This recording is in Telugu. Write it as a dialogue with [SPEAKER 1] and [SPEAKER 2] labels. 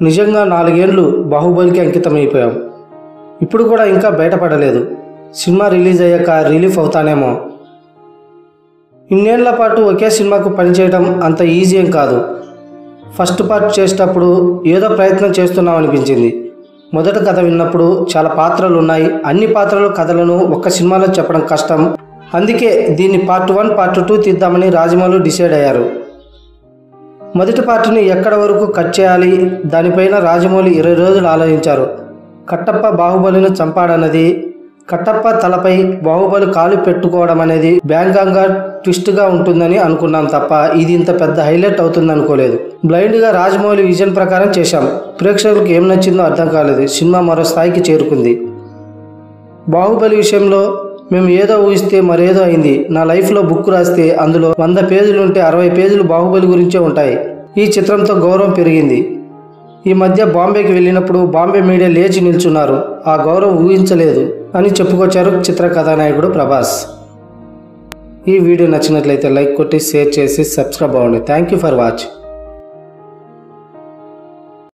[SPEAKER 1] నిజంగా 4 ఏళ్ళు బాహుబలికి అంకితమైపోయాం. ఇప్పుడు కూడా ఇంకా బయటపడలేదు. సినిమా రిలీజ్ అయ్యాక రిలీఫ్ అవుతానేమో. ఇన్నేళ్ల పాటు ఒకే సినిమాకు పనిచేయడం అంత ఈజీ ఏం కాదు. ఫస్ట్ పార్ట్ చేసేటప్పుడు ఏదో ప్రయత్నం చేస్తున్నాం అనిపించింది. మొదటి కథ విన్నప్పుడు చాలా పాత్రలు ఉన్నాయి, అన్ని పాత్రలు కథలను ఒక్క సినిమాలో చెప్పడం కష్టం. అందుకే దీన్ని పార్ట్ 1 పార్ట్ 2 తీద్దామని రాజమౌళి డిసైడ్ అయ్యారు. మొదటి పార్ట్ని ఎక్కడ వరకు కట్ చేయాలి, దానిపైన రాజమౌళి 20 రోజులు ఆలోచించారు. కట్టప్ప బాహుబలిని చంపాడన్నది, కట్టప్ప తలపై బాహుబలి కాలు పెట్టుకోవడం అనేది బ్యాంగాంగా ట్విస్ట్గా ఉంటుందని అనుకున్నాం తప్ప ఇది ఇంత పెద్ద హైలైట్ అవుతుంది అనుకోలేదు. బ్లైండ్గా రాజమౌళి విజన్ ప్రకారం చేశాం. ప్రేక్షకులకు ఏం నచ్చిందో అర్థం కాలేదు. సినిమా మరో స్థాయికి చేరుకుంది. బాహుబలి విషయంలో మేము ఏదో ఊహిస్తే మరేదో అయింది. నా లైఫ్లో బుక్ రాస్తే అందులో 100 పేజీలు ఉంటే 60 పేజీలు బాహుబలి గురించే ఉంటాయి. ఈ చిత్రంతో గౌరవం పెరిగింది. ఈ మధ్య బాంబేకి వెళ్ళినప్పుడు బాంబే మీడియా లేచి నిల్చున్నారు. ఆ గౌరవం ఊహించలేదు అని చెప్పుకొచ్చారు చిత్ర కథానాయకుడు ప్రభాస్. ఈ వీడియో నచ్చినట్లయితే లైక్ కొట్టి షేర్ చేసి సబ్స్క్రైబ్ అవ్వండి. Thank you for watch.